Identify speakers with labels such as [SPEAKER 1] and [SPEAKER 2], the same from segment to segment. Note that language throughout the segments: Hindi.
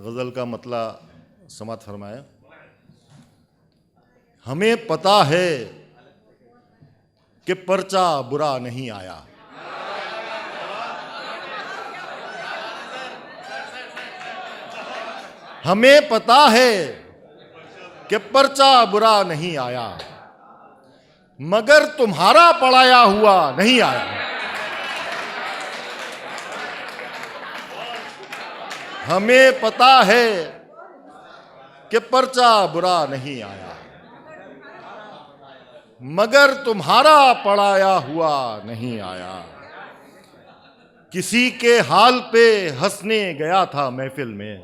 [SPEAKER 1] गज़ल का मतला समात फरमाया। हमें पता है कि पर्चा बुरा नहीं आया, हमें पता है कि पर्चा बुरा नहीं आया, मगर तुम्हारा पढ़ाया हुआ नहीं आया। हमें पता है कि पर्चा बुरा नहीं आया, मगर तुम्हारा पढ़ाया हुआ नहीं आया। किसी के हाल पे हंसने गया था महफिल में,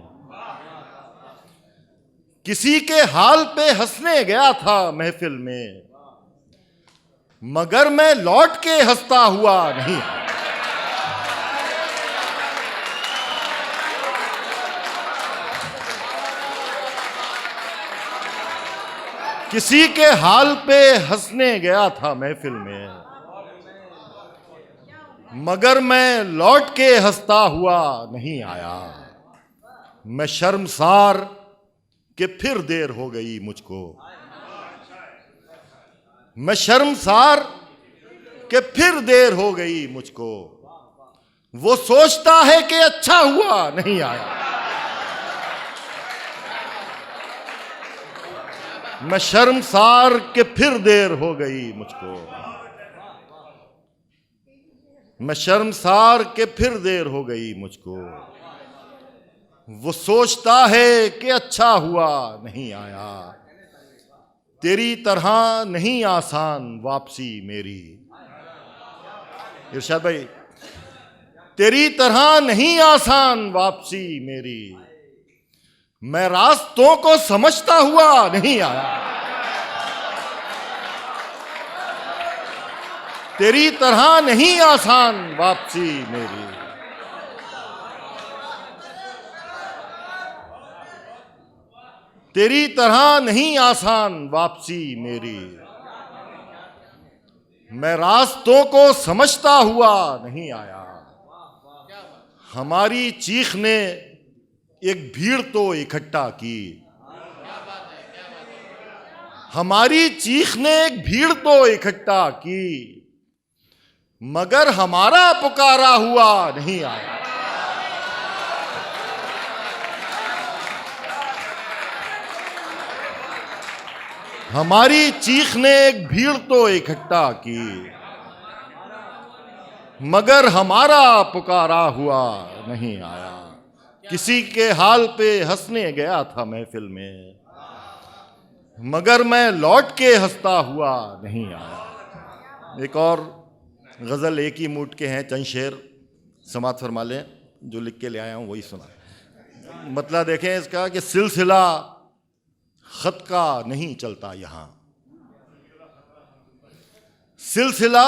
[SPEAKER 1] किसी के हाल पे हंसने गया था महफिल में, मगर मैं लौट के हंसता हुआ नहीं आया। किसी के हाल पे हंसने गया था महफिल में, मगर मैं लौट के हंसता हुआ नहीं आया। मैं शर्मसार कि फिर देर हो गई मुझको, मैं शर्मसार कि फिर देर हो गई मुझको। वो सोचता है कि अच्छा हुआ नहीं आया। मैं शर्मसार कि फिर देर हो गई मुझको, मैं शर्मसार कि फिर देर हो गई मुझको। वो सोचता है कि अच्छा हुआ नहीं आया। तेरी तरह नहीं आसान वापसी मेरी, इरशाद भाई, तेरी तरह नहीं आसान वापसी मेरी। मैं रास्तों को समझता हुआ नहीं आया। तेरी तरह नहीं आसान वापसी मेरी। तेरी तरह नहीं आसान वापसी मेरी। मैं रास्तों को समझता हुआ नहीं आया। हमारी चीख ने एक भीड़ तो इकट्ठा की, हमारी चीख ने एक भीड़ तो इकट्ठा की, मगर हमारा पुकारा हुआ नहीं आया। हमारी चीख ने एक भीड़ तो इकट्ठा की, मगर हमारा पुकारा हुआ नहीं आया। किसी के हाल पे हंसने गया था महफिल में, मगर मैं लौट के हंसता हुआ नहीं आया। एक और गज़ल एक ही मूड के हैं, चंद शेर समात फरमा लें। जो लिख के ले आया हूँ वही सुना। मतलब देखें इसका कि सिलसिला खत का नहीं चलता यहाँ, सिलसिला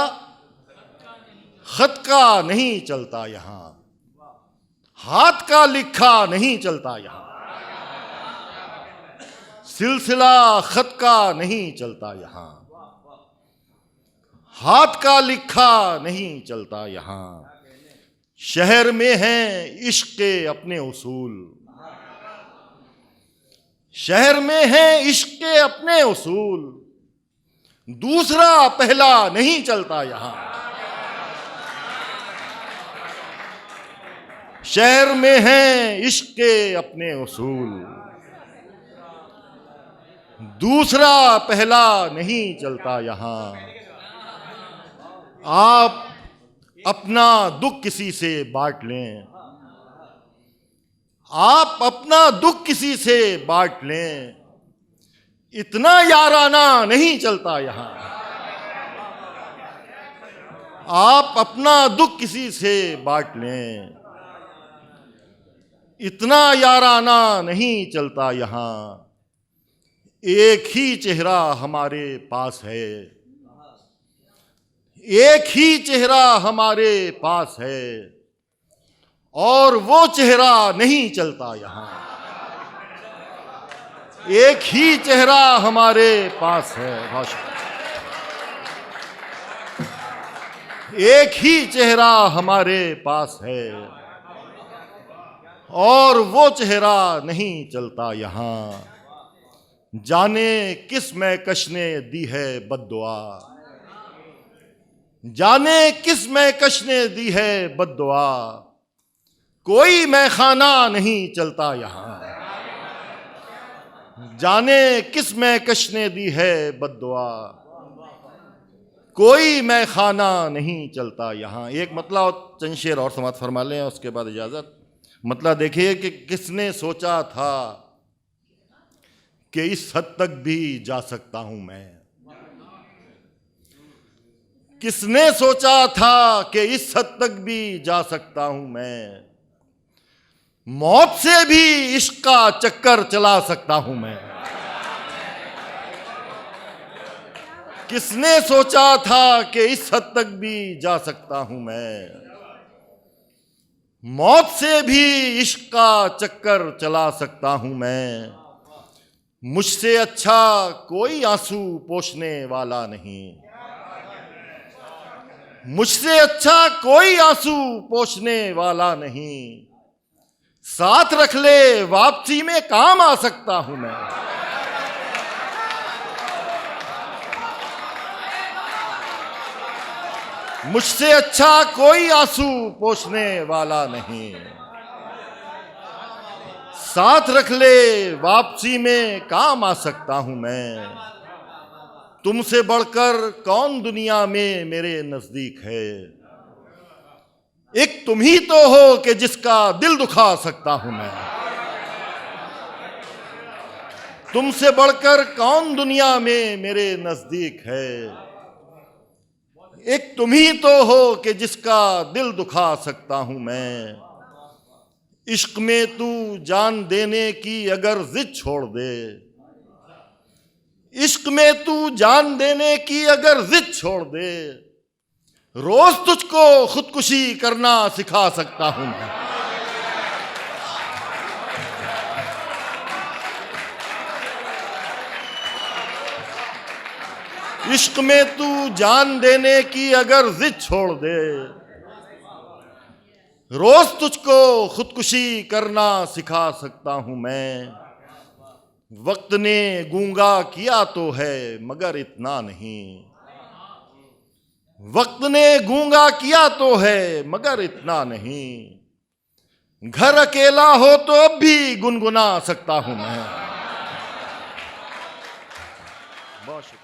[SPEAKER 1] खत का नहीं चलता यहाँ, हाथ का लिखा नहीं चलता यहाँ। सिलसिला खत का नहीं चलता यहाँ, हाथ का लिखा नहीं चलता यहाँ। शहर में हैं इश्क के अपने उसूल, शहर में हैं इश्क के अपने उसूल, दूसरा पहला नहीं चलता यहाँ। शहर में हैं इश्क के अपने उसूल, दूसरा पहला नहीं चलता यहाँ। आप अपना दुख किसी से बांट लें, आप अपना दुख किसी से बांट लें, इतना याराना नहीं चलता यहाँ। आप अपना दुख किसी से बांट लें, इतना याराना नहीं चलता यहाँ। एक ही चेहरा हमारे पास है, एक ही चेहरा हमारे पास है, और वो चेहरा नहीं चलता यहाँ। एक ही चेहरा हमारे पास है, एक ही चेहरा हमारे पास है, और वो चेहरा नहीं चलता यहाँ, जाने किस महकश ने दी है बद्दुआ, जाने किस महकश ने दी है बद्दुआ, कोई मैखाना नहीं चलता यहाँ, जाने किस महकश ने दी है बद्दुआ, कोई मैखाना नहीं चलता यहाँ। एक मतलब चंद शेर और समाप्त फरमा लें, उसके बाद इजाजत। मतलब देखिए कि किसने सोचा था कि इस हद तक भी जा सकता हूं मैं, किसने सोचा था कि इस हद तक भी जा सकता हूं मैं, मौत से भी इश्क का चक्कर चला सकता हूं मैं, किसने सोचा था कि इस हद तक भी जा सकता हूं मैं, मौत से भी इश्क का चक्कर चला सकता हूं मैं, मुझसे अच्छा कोई आंसू पोंछने वाला नहीं, मुझसे अच्छा कोई आंसू पोंछने वाला नहीं, साथ रख ले वापसी में काम आ सकता हूं मैं, मुझसे अच्छा कोई आंसू पोंछने वाला नहीं, साथ रख ले वापसी में काम आ सकता हूं मैं, तुमसे बढ़कर कौन दुनिया में मेरे नजदीक है, एक तुम ही तो हो कि जिसका दिल दुखा सकता हूं मैं, तुमसे बढ़कर कौन दुनिया में मेरे नजदीक है, एक तुम ही तो हो कि जिसका दिल दुखा सकता हूं मैं, इश्क में तू जान देने की अगर जिद छोड़ दे, इश्क में तू जान देने की अगर जिद छोड़ दे, रोज तुझको खुदकुशी करना सिखा सकता हूं मैं, इश्क में तू जान देने की अगर जिद छोड़ दे, रोज तुझको खुदकुशी करना सिखा सकता हूं मैं, वक्त ने गूंगा किया तो है मगर इतना नहीं, वक्त ने गूंगा किया तो है मगर इतना नहीं, घर अकेला हो तो अब भी गुनगुना सकता हूं मैं। बहुत शुक्रिया।